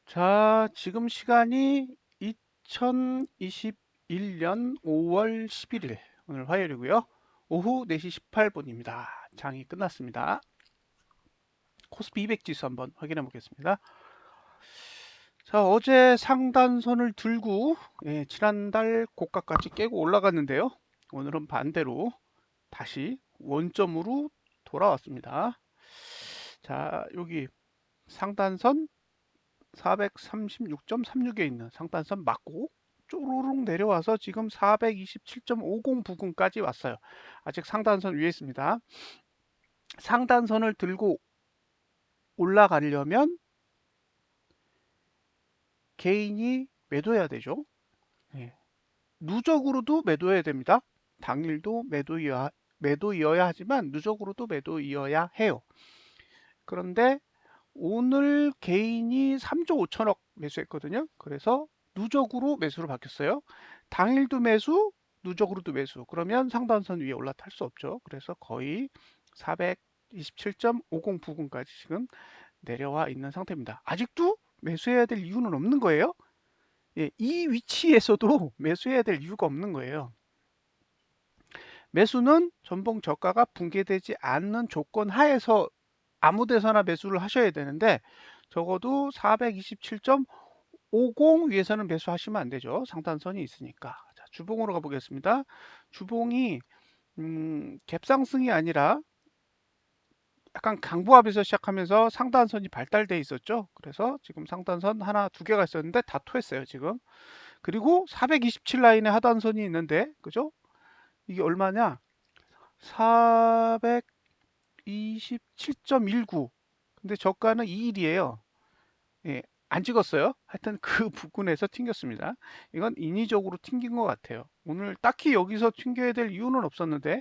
자, 지금 시간이 2021년 5월 11일, 오늘 화요일이고요. 오후 4시 18분입니다. 장이 끝났습니다. 코스피 200 지수 한번 확인해 보겠습니다. 자, 어제 상단선을 들고 지난달 고가까지 깨고 올라갔는데요. 오늘은 반대로 다시 원점으로 돌아왔습니다. 자, 여기 상단선 436.36에 있는 상단선 맞고 쪼르륵 내려와서 지금 427.50 부근까지 왔어요. 아직 상단선 위에 있습니다. 상단선을 들고 올라가려면 개인이 매도해야 되죠. 예. 누적으로도 매도해야 됩니다. 당일도 매도이어야 하지만 누적으로도 매도이어야 해요. 그런데 오늘 개인이 3조 5천억 매수했거든요. 그래서 누적으로 매수로 바뀌었어요. 당일도 매수, 누적으로도 매수. 그러면 상단선 위에 올라탈 수 없죠. 그래서 거의 427.50 부근까지 지금 내려와 있는 상태입니다. 아직도 매수해야 될 이유는 없는 거예요. 예, 이 위치에서도 매수해야 될 이유가 없는 거예요. 매수는 전봉 저가가 붕괴되지 않는 조건 하에서 아무 데서나 매수를 하셔야 되는데 적어도 427.50 위에서는 매수하시면 안 되죠. 상단선이 있으니까. 자, 주봉으로 가보겠습니다. 주봉이 갭상승이 아니라 약간 강보합에서 시작하면서 상단선이 발달돼 있었죠. 그래서 지금 상단선 하나, 두 개가 있었는데 다 토했어요, 지금. 그리고 427 라인에 하단선이 있는데, 그죠? 이게 얼마냐? 427.19. 근데 저가는 2일이에요. 예, 안 찍었어요. 하여튼 그 부근에서 튕겼습니다. 이건 인위적으로 튕긴 것 같아요. 오늘 딱히 여기서 튕겨야 될 이유는 없었는데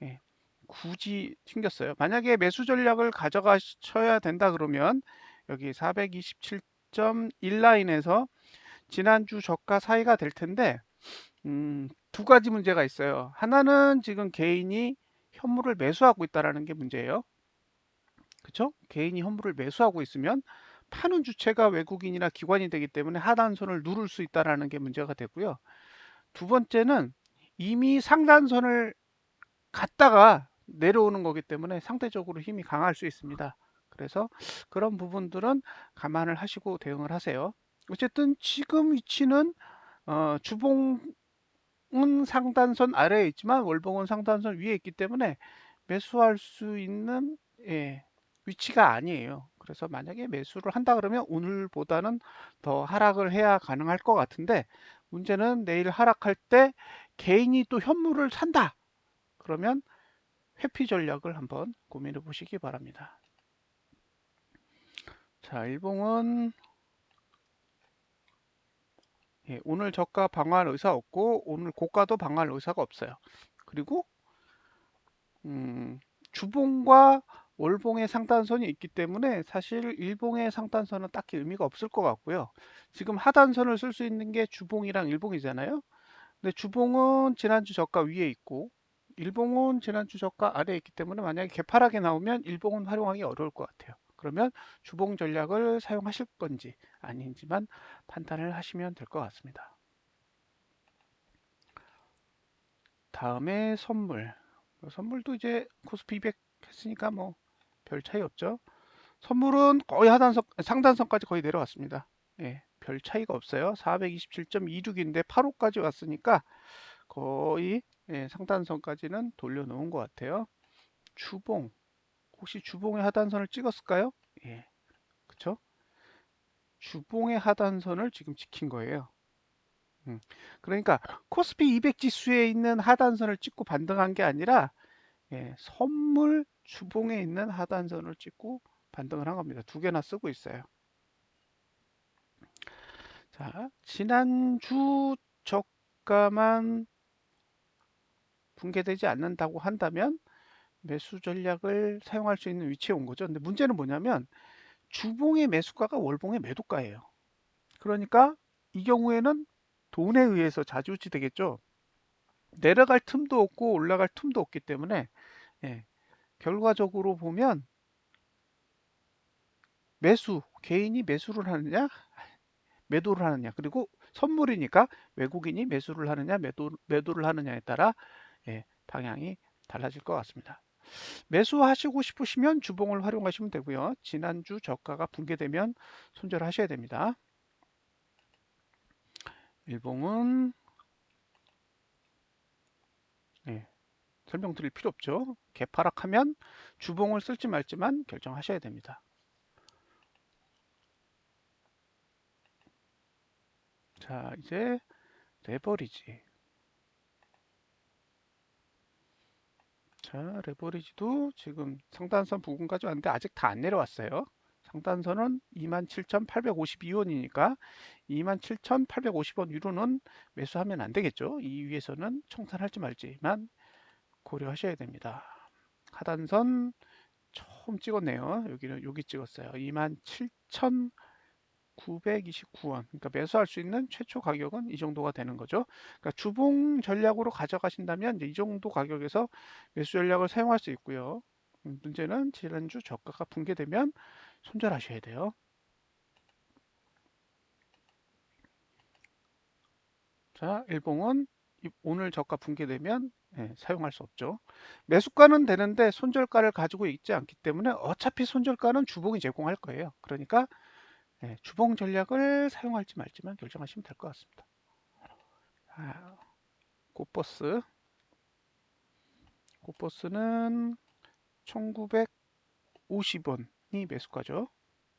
예, 굳이 튕겼어요. 만약에 매수 전략을 가져가셔야 된다 그러면 여기 427.1 라인에서 지난주 저가 사이가 될 텐데 두 가지 문제가 있어요. 하나는 지금 개인이 현물을 매수하고 있다는 게 문제예요. 그쵸? 개인이 현물을 매수하고 있으면 파는 주체가 외국인이나 기관이 되기 때문에 하단선을 누를 수 있다는 게 문제가 되고요. 두 번째는 이미 상단선을 갔다가 내려오는 거기 때문에 상대적으로 힘이 강할 수 있습니다. 그래서 그런 부분들은 감안을 하시고 대응을 하세요. 어쨌든 지금 위치는 주봉은 상단선 아래에 있지만 월봉은 상단선 위에 있기 때문에 매수할 수 있는 위치가 아니에요. 그래서 만약에 매수를 한다 그러면 오늘보다는 더 하락을 해야 가능할 것 같은데 문제는 내일 하락할 때 개인이 또 현물을 산다. 그러면 회피 전략을 한번 고민해 보시기 바랍니다. 자, 일봉은 오늘 저가 방어할 의사 없고 오늘 고가도 방어할 의사가 없어요. 그리고 주봉과 월봉의 상단선이 있기 때문에 사실 일봉의 상단선은 딱히 의미가 없을 것 같고요. 지금 하단선을 쓸 수 있는 게 주봉이랑 일봉이잖아요. 근데 주봉은 지난주 저가 위에 있고 일봉은 지난주 저가 아래에 있기 때문에 만약에 개파락이 나오면 일봉은 활용하기 어려울 것 같아요. 그러면 주봉 전략을 사용하실 건지 아닌지만 판단을 하시면 될 것 같습니다. 다음에 선물. 선물도 이제 코스피 200 했으니까 뭐 별 차이 없죠. 선물은 거의 상단선까지 거의 내려왔습니다. 예, 별 차이가 없어요. 427.26인데 8호까지 왔으니까 거의 상단선까지는 돌려놓은 것 같아요. 주봉, 혹시 주봉의 하단선을 찍었을까요? 예, 그쵸? 주봉의 하단선을 지금 지킨 거예요. 그러니까 코스피 200 지수에 있는 하단선을 찍고 반등한 게 아니라 선물 주봉에 있는 하단선을 찍고 반등을 한 겁니다. 두 개나 쓰고 있어요. 자, 지난주 저가만 붕괴되지 않는다고 한다면 매수 전략을 사용할 수 있는 위치에 온 거죠. 근데 문제는 뭐냐면 주봉의 매수가가 월봉의 매도가예요. 그러니까 이 경우에는 돈에 의해서 좌지우지 되겠죠. 내려갈 틈도 없고 올라갈 틈도 없기 때문에 결과적으로 보면 매수, 개인이 매수를 하느냐, 매도를 하느냐, 그리고 선물이니까 외국인이 매수를 하느냐, 매도를 하느냐에 따라 방향이 달라질 것 같습니다. 매수하시고 싶으시면 주봉을 활용하시면 되고요. 지난주 저가가 붕괴되면 손절하셔야 됩니다. 일봉은 설명드릴 필요 없죠. 개파락하면 주봉을 쓸지 말지만 결정하셔야 됩니다. 자, 이제 레버리지. 자, 레버리지도 지금 상단선 부근까지 왔는데 아직 다 안 내려왔어요. 상단선은 27,852원이니까 27,850원 위로는 매수하면 안 되겠죠. 이 위에서는 청산할지 말지만 고려하셔야 됩니다. 하단선 처음 찍었네요. 여기는 여기 찍었어요. 27,929원. 그러니까 매수할 수 있는 최초 가격은 이 정도가 되는 거죠. 그러니까 주봉 전략으로 가져가신다면 이제 이 정도 가격에서 매수 전략을 사용할 수 있고요. 문제는 지난주 저가가 붕괴되면 손절하셔야 돼요. 자, 일봉은 오늘 저가 붕괴되면 사용할 수 없죠. 매수가는 되는데 손절가를 가지고 있지 않기 때문에 어차피 손절가는 주봉이 제공할 거예요. 그러니까 주봉 전략을 사용할지 말지만 결정하시면 될 것 같습니다. 아, 꽃버스. 꽃버스는 1950원이 매수가죠.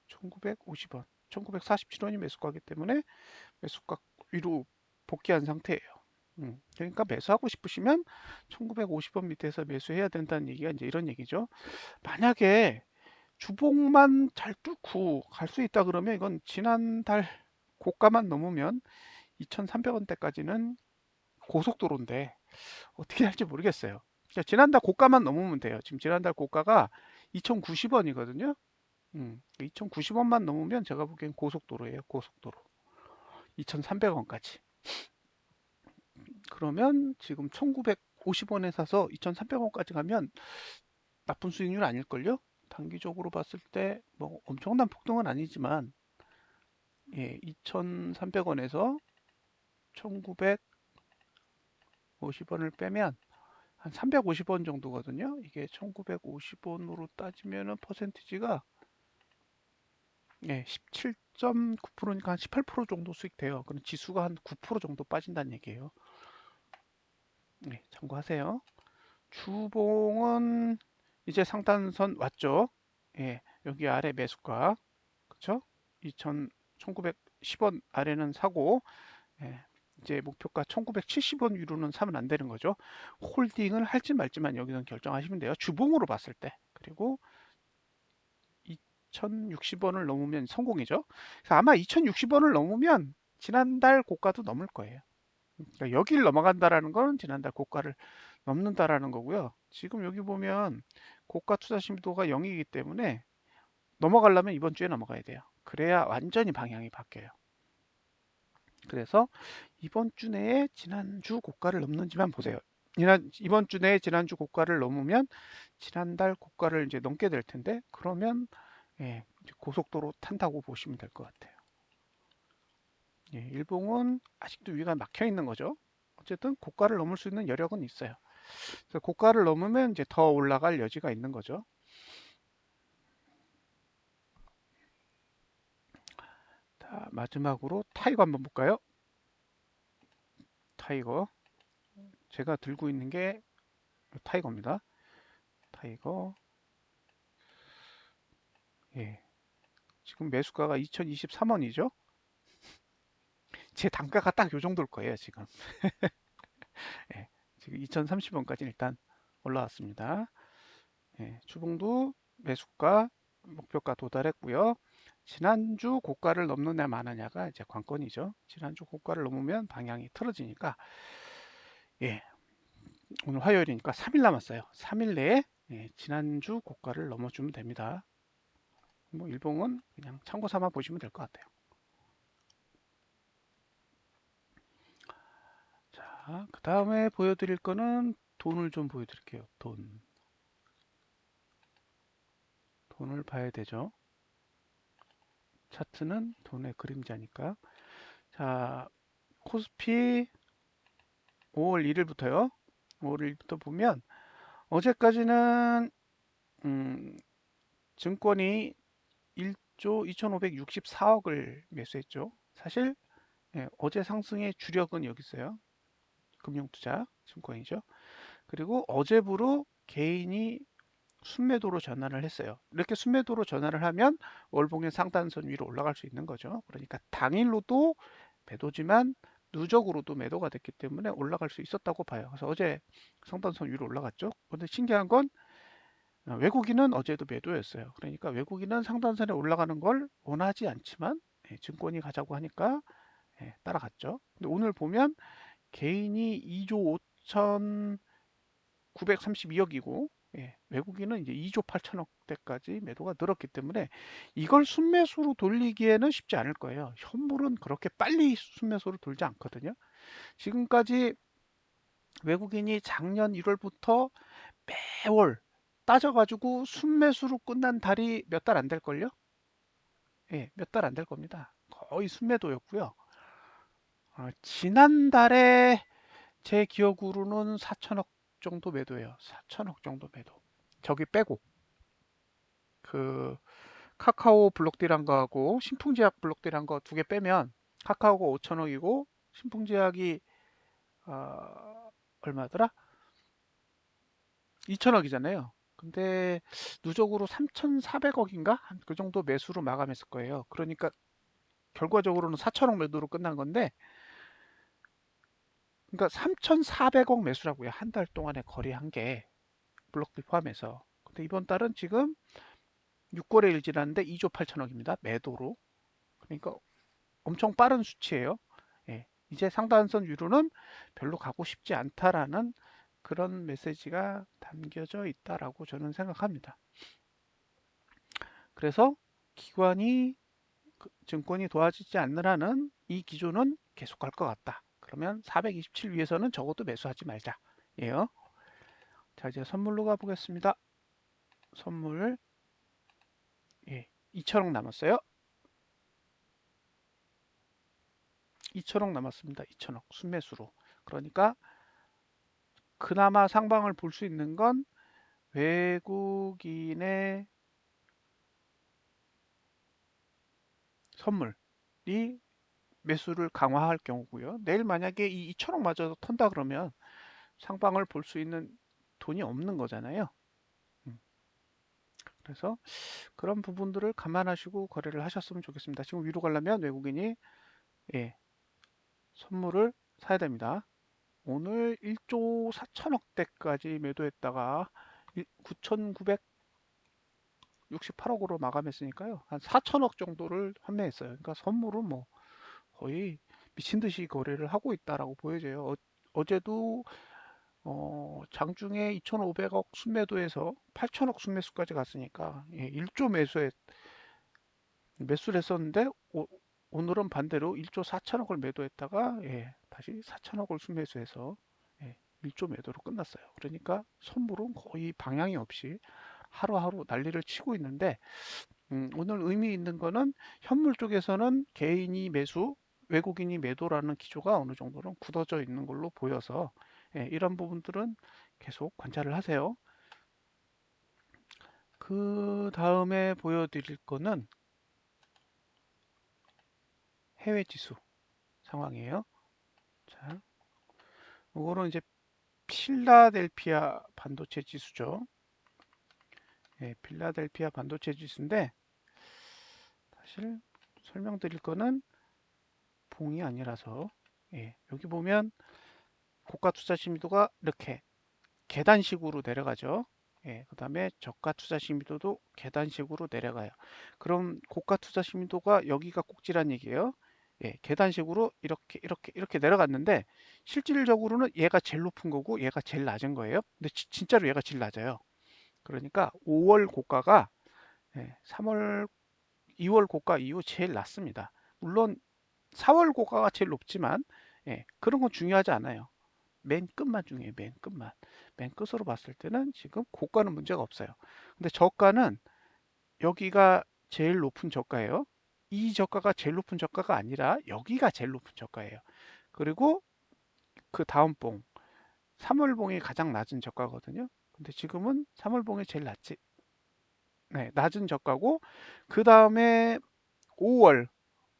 1950원. 1947원이 매수가기 때문에 매수가 위로 복귀한 상태예요. 그러니까 매수하고 싶으시면 1950원 밑에서 매수해야 된다는 얘기가 이제 이런 얘기죠. 만약에 주봉만 잘 뚫고 갈 수 있다 그러면 이건 지난달 고가만 넘으면 2,300원대까지는 고속도로인데 어떻게 할지 모르겠어요. 지난달 고가만 넘으면 돼요. 지금 지난달 고가가 2,090원이거든요. 2,090원만 넘으면 제가 보기엔 고속도로예요. 고속도로. 2,300원까지. 그러면 지금 1,950원에 사서 2,300원까지 가면 나쁜 수익률 아닐걸요? 단기적으로 봤을 때 뭐 엄청난 폭등은 아니지만 2,300원에서 1,950원을 빼면 한 350원 정도거든요. 이게 1,950원으로 따지면은 퍼센티지가 17.9%니까 한 18% 정도 수익돼요. 그럼 지수가 한 9% 정도 빠진다는 얘기예요. 참고하세요. 주봉은 이제 상단선 왔죠. 여기 아래 매수가, 그쵸? 1,910원 아래는 사고, 이제 목표가 1,970원 위로는 사면 안 되는 거죠. 홀딩을 할지 말지만 여기는 결정하시면 돼요. 주봉으로 봤을 때. 그리고 2,060원을 넘으면 성공이죠. 그래서 아마 2,060원을 넘으면 지난달 고가도 넘을 거예요. 그러니까 여기를 넘어간다라는 건 지난달 고가를 넘는다라는 거고요. 지금 여기 보면 고가 투자 심도가 0이기 때문에 넘어가려면 이번 주에 넘어가야 돼요. 그래야 완전히 방향이 바뀌어요. 그래서 이번 주 내에 지난주 고가를 넘는지만 보세요. 이번 주 내에 지난주 고가를 넘으면 지난달 고가를 이제 넘게 될 텐데 그러면 이제 고속도로 탄다고 보시면 될 것 같아요. 일봉은 아직도 위가 막혀 있는 거죠. 어쨌든 고가를 넘을 수 있는 여력은 있어요. 그래서 고가를 넘으면 이제 더 올라갈 여지가 있는 거죠. 자, 마지막으로 타이거 한번 볼까요? 타이거. 제가 들고 있는 게 타이거입니다. 타이거. 지금 매수가가 2,023원이죠. 제 단가가 딱 요 정도일 거예요, 지금. 지금 2,030원까지 일단 올라왔습니다. 주봉도 매수가 목표가 도달했고요. 지난주 고가를 넘느냐 마느냐가 이제 관건이죠. 지난주 고가를 넘으면 방향이 틀어지니까 오늘 화요일이니까 3일 남았어요. 3일 내에 지난주 고가를 넘어주면 됩니다. 뭐 일봉은 그냥 참고 삼아 보시면 될 것 같아요. 자, 그 다음에 보여드릴 거는 돈을 좀 보여드릴게요. 돈을 봐야 되죠. 차트는 돈의 그림자니까. 자, 코스피 5월 1일부터요. 5월 1일부터 보면 어제까지는 증권이 1조 2,564억을 매수했죠. 사실 어제 상승의 주력은 여기 있어요. 금융투자 증권이죠. 그리고 어제부로 개인이 순매도로 전환을 했어요. 이렇게 순매도로 전환을 하면 월봉의 상단선 위로 올라갈 수 있는 거죠. 그러니까 당일로도 매도지만 누적으로도 매도가 됐기 때문에 올라갈 수 있었다고 봐요. 그래서 어제 상단선 위로 올라갔죠. 근데 신기한 건 외국인은 어제도 매도였어요. 그러니까 외국인은 상단선에 올라가는 걸 원하지 않지만 증권이 가자고 하니까 따라갔죠. 근데 오늘 보면 개인이 2조 5,932억이고 외국인은 이제 2조 8천억대까지 매도가 늘었기 때문에 이걸 순매수로 돌리기에는 쉽지 않을 거예요. 현물은 그렇게 빨리 순매수로 돌지 않거든요. 지금까지 외국인이 작년 1월부터 매월 따져가지고 순매수로 끝난 달이 몇 달 안 될걸요? 예, 몇 달 안 될 겁니다. 거의 순매도였고요. 지난달에 제 기억으로는 4천억 정도 매도예요. 4천억 정도 매도. 저기 빼고 그 카카오 블록딜한 거하고 신풍제약 블록딜한 거 두 개 빼면 카카오가 5천억이고 신풍제약이 얼마더라? 2천억이잖아요. 근데 누적으로 3,400억인가? 그 정도 매수로 마감했을 거예요. 그러니까 결과적으로는 4천억 매도로 끝난 건데, 그러니까 3,400억 매수라고요. 한 달 동안에 거래한 게 블록딜 포함해서. 근데 이번 달은 지금 6거래일 지났는데 2조 8천억입니다. 매도로. 그러니까 엄청 빠른 수치예요. 예, 이제 상단선 위로는 별로 가고 싶지 않다라는 그런 메시지가 담겨져 있다라고 저는 생각합니다. 그래서 기관이 증권이 도와주지 않는 이 기조는 계속 갈 것 같다. 그러면 427 위에서는 적어도 매수하지 말자. 예요. 자, 이제 선물로 가보겠습니다. 선물 2천억 남았어요. 2천억 남았습니다. 2천억 순매수로. 그러니까 그나마 상방을 볼 수 있는 건 외국인의 선물이 매수를 강화할 경우고요. 내일 만약에 이 2천억 마저 턴다 그러면 상방을 볼 수 있는 돈이 없는 거잖아요. 그래서 그런 부분들을 감안하시고 거래를 하셨으면 좋겠습니다. 지금 위로 가려면 외국인이 예, 선물을 사야 됩니다. 오늘 1조 4천억대까지 매도했다가 9,968억으로 마감했으니까요. 한 4천억 정도를 판매했어요. 그러니까 선물은 뭐 거의 미친 듯이 거래를 하고 있다라고 보여져요. 어제도 장중에 2,500억 순매도에서 8천억 순매수까지 갔으니까 1조 매수를 했었는데 오늘은 반대로 1조 4천억을 매도했다가 다시 4천억을 순매수해서 1조 매도로 끝났어요. 그러니까 선물은 거의 방향이 없이 하루하루 난리를 치고 있는데 오늘 의미 있는 거는 현물 쪽에서는 개인이 매수, 외국인이 매도라는 기조가 어느 정도는 굳어져 있는 걸로 보여서 이런 부분들은 계속 관찰을 하세요. 그 다음에 보여드릴 거는 해외 지수 상황이에요. 자, 이거는 이제 필라델피아 반도체 지수죠. 필라델피아 반도체 지수인데 사실 설명드릴 거는 봉이 아니라서 여기 보면 고가 투자 심도가 이렇게 계단식으로 내려가죠. 그 다음에 저가 투자 심도도 계단식으로 내려가요. 그럼 고가 투자 심도가 여기가 꼭지란 얘기예요. 계단식으로 이렇게 내려갔는데 실질적으로는 얘가 제일 높은 거고 얘가 제일 낮은 거예요. 근데 진짜로 얘가 제일 낮아요. 그러니까 5월 고가가 3월, 2월 고가 이후 제일 낮습니다. 물론 4월 고가가 제일 높지만 그런 건 중요하지 않아요. 맨 끝만 중요해요. 맨 끝만. 맨 끝으로 봤을 때는 지금 고가는 문제가 없어요. 근데 저가는 여기가 제일 높은 저가예요. 이 저가가 제일 높은 저가가 아니라 여기가 제일 높은 저가예요. 그리고 그 다음 봉 3월봉이 가장 낮은 저가거든요. 근데 지금은 3월봉이 제일 낮지. 네, 낮은 저가고 그 다음에 5월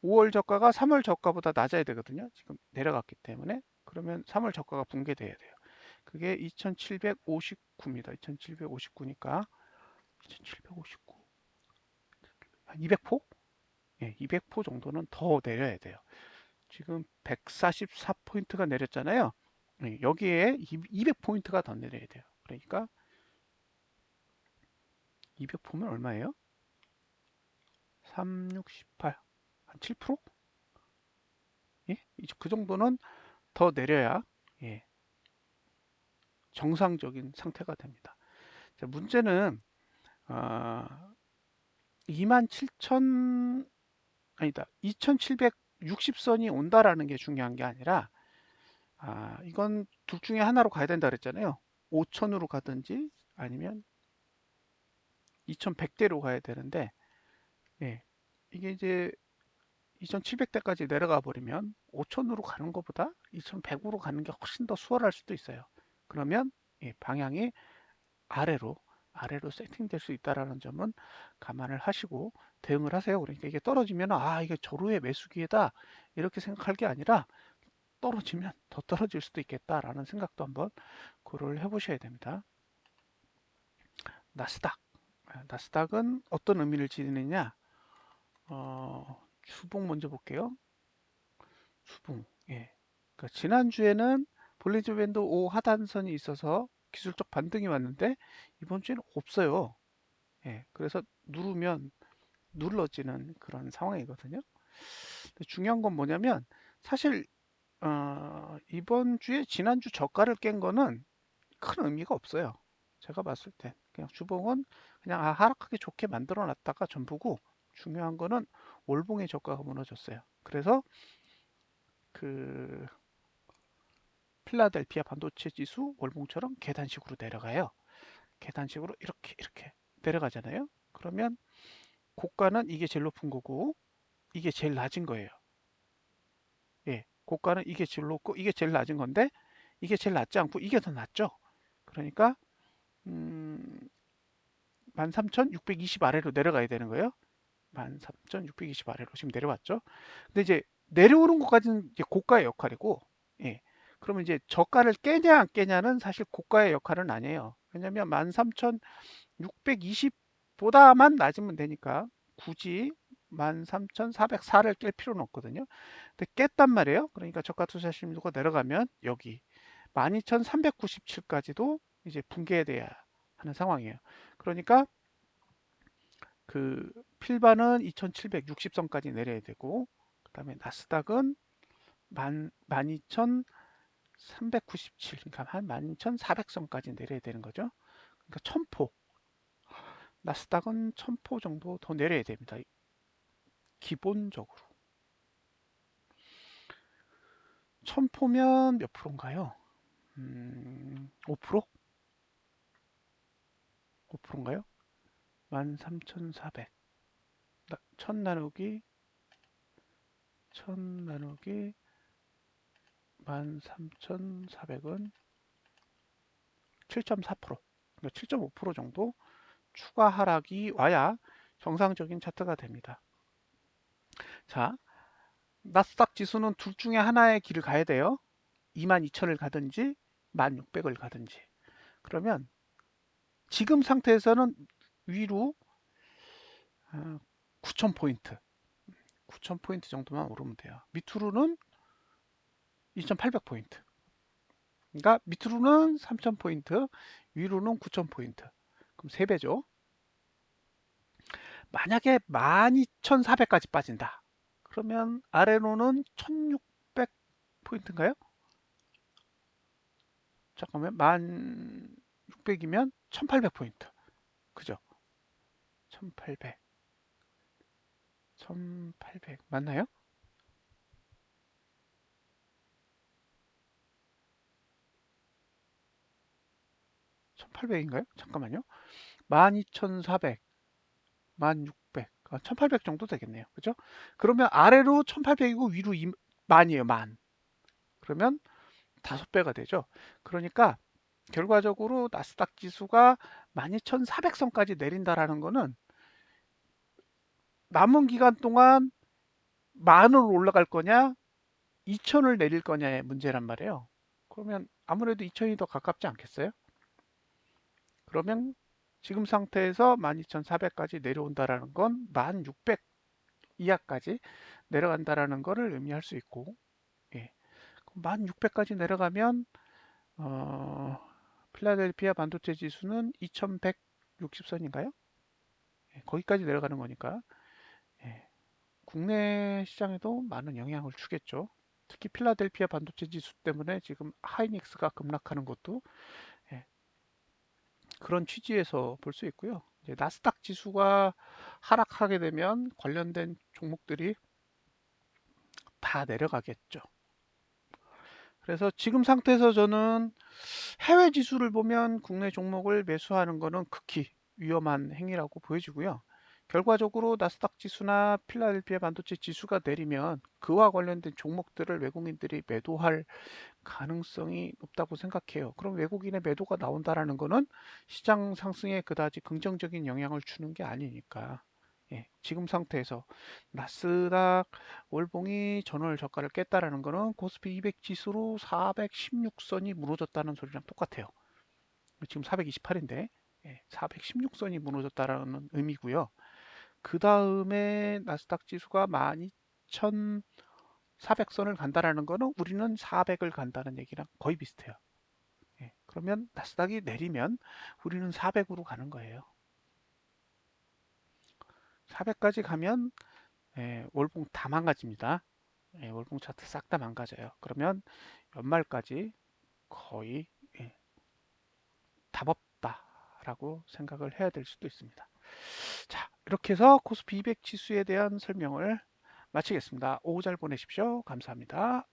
5월 저가가 3월 저가보다 낮아야 되거든요. 지금 내려갔기 때문에 그러면 3월 저가가 붕괴돼야 돼요. 그게 2759입니다. 2759니까 2759 한 200포? 예, 200포 정도는 더 내려야 돼요. 지금 144포인트가 내렸잖아요. 예, 여기에 200포인트가 더 내려야 돼요. 그러니까 200포면 얼마예요? 3, 6, 18, 한 7%? 예? 그 정도는 더 내려야 예, 정상적인 상태가 됩니다. 자, 문제는 27,000 아니다. 2760선이 온다라는 게 중요한 게 아니라 이건 둘 중에 하나로 가야 된다 그랬잖아요. 5,000으로 가든지 아니면 2,100대로 가야 되는데 예, 이게 이제 2,700대까지 내려가 버리면 5,000으로 가는 것보다 2,100으로 가는 게 훨씬 더 수월할 수도 있어요. 그러면 예, 방향이 아래로 아래로 세팅될 수 있다라는 점은 감안을 하시고 대응을 하세요. 그러니까 이게 떨어지면 이게 절호의 매수 기회다 이렇게 생각할 게 아니라 떨어지면 더 떨어질 수도 있겠다라는 생각도 한번 고려를 해보셔야 됩니다. 나스닥. 나스닥은 어떤 의미를 지니느냐? 주봉 먼저 볼게요. 주봉. 예. 그러니까 지난주에는 볼린저 밴드 5 하단선이 있어서 기술적 반등이 왔는데 이번 주에는 없어요. 예. 그래서 누르면 눌러지는 그런 상황이거든요. 근데 중요한 건 뭐냐면 사실 이번 주에 지난주 저가를 깬 거는 큰 의미가 없어요. 제가 봤을 때 그냥 주봉은 그냥 하락하기 좋게 만들어 놨다가 전부고 중요한 거는 월봉의 저가가 무너졌어요. 그래서 그 필라델피아 반도체 지수 월봉처럼 계단식으로 내려가요. 계단식으로 이렇게 내려가잖아요. 그러면 고가는 이게 제일 높은 거고 이게 제일 낮은 거예요. 예, 고가는 이게 제일 높고 이게 제일 낮은 건데 이게 제일 낮지 않고 이게 더 낮죠. 그러니까 음, 13,620 아래로 내려가야 되는 거예요. 13,620 아래로 지금 내려왔죠. 근데 이제 내려오는 것까지는 이제 고가의 역할이고, 예. 그러면 이제 저가를 깨냐 안 깨냐는 사실 고가의 역할은 아니에요. 왜냐면 13,620보다만 낮으면 되니까 굳이 13,404를 깰 필요는 없거든요. 근데 깼단 말이에요. 그러니까 저가 투자 심리가 내려가면 여기 12,397까지도 이제 붕괴돼야 하는 상황이에요. 그러니까 그 필바는 2760선까지 내려야 되고 그다음에 나스닥은 12,397 그러니까 한 12,400선까지 내려야 되는 거죠. 그러니까 1000포 나스닥은 1000포 정도 더 내려야 됩니다. 기본적으로 1000포면 몇 프로인가요? 5%? 5%인가요? 13,400 1000 나누기 1000 나누기 13,400은 7.4%, 그러니까 7.5% 정도 추가 하락이 와야 정상적인 차트가 됩니다. 자, 나스닥 지수는 둘 중에 하나의 길을 가야 돼요. 22,000을 가든지 1600을 가든지. 그러면 지금 상태에서는 위로 9000포인트, 9000포인트 정도만 오르면 돼요. 밑으로는 2800포인트. 그러니까 밑으로는 3000포인트, 위로는 9000포인트. 그럼 3배죠. 만약에 12,400까지 빠진다. 그러면 아래로는 1600포인트인가요? 잠깐만, 1600이면 1800포인트. 그죠? 1800. 1800. 맞나요? 1800인가요? 잠깐만요. 12,400, 1600. 1800 정도 되겠네요. 그죠? 그러면 아래로 1800이고 위로 만이에요, 만. 그러면 5배가 되죠. 그러니까 결과적으로 나스닥 지수가 12,400선까지 내린다라는 거는 남은 기간 동안 만으로 올라갈 거냐, 2천을 내릴 거냐의 문제란 말이에요. 그러면 아무래도 2천이 더 가깝지 않겠어요? 그러면 지금 상태에서 12,400까지 내려온다라는 건 1600 이하까지 내려간다라는 거를 의미할 수 있고, 예. 1600까지 내려가면 필라델피아 반도체 지수는 2160선인가요? 예, 거기까지 내려가는 거니까, 예, 국내 시장에도 많은 영향을 주겠죠. 특히 필라델피아 반도체 지수 때문에 지금 하이닉스가 급락하는 것도, 예, 그런 취지에서 볼 수 있고요. 이제 나스닥 지수가 하락하게 되면 관련된 종목들이 다 내려가겠죠. 그래서 지금 상태에서 저는 해외 지수를 보면 국내 종목을 매수하는 것은 극히 위험한 행위라고 보여지고요. 결과적으로 나스닥 지수나 필라델피아 반도체 지수가 내리면 그와 관련된 종목들을 외국인들이 매도할 가능성이 높다고 생각해요. 그럼 외국인의 매도가 나온다라는 것은 시장 상승에 그다지 긍정적인 영향을 주는 게 아니니까. 예, 지금 상태에서 나스닥 월봉이 전월 저가를 깼다라는 것은 코스피 200 지수로 416선이 무너졌다는 소리랑 똑같아요. 지금 428인데 416선이 무너졌다라는 의미고요. 그 다음에 나스닥 지수가 12,400선을 간다라는 거는 우리는 400을 간다는 얘기랑 거의 비슷해요. 예, 그러면 나스닥이 내리면 우리는 400으로 가는 거예요. 400까지 가면 월봉 다 망가집니다. 월봉 차트 싹 다 망가져요. 그러면 연말까지 거의 답 없다라고 생각을 해야 될 수도 있습니다. 자, 이렇게 해서 코스피 200 지수에 대한 설명을 마치겠습니다. 오후 잘 보내십시오. 감사합니다.